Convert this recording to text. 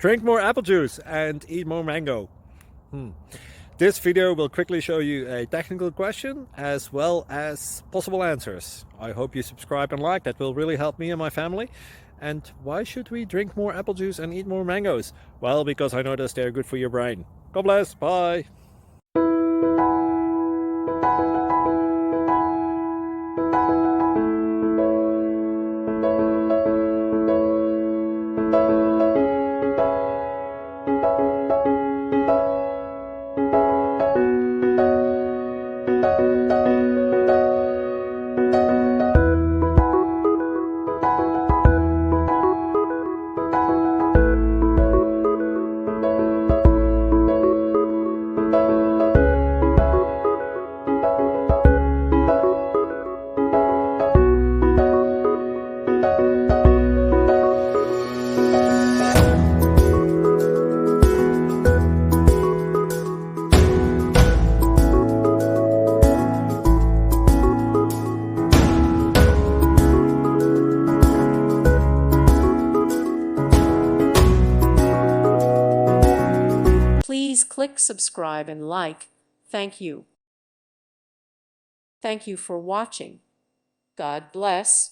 Drink more apple juice and eat more mango. This video will quickly show you a technical question as well as possible answers. I hope you subscribe and like, that will really help me and my family. And why should we drink more apple juice and eat more mangoes? Well, because I noticed they're good for your brain. God bless, bye! Please click subscribe and like. Thank you. Thank you for watching. God bless.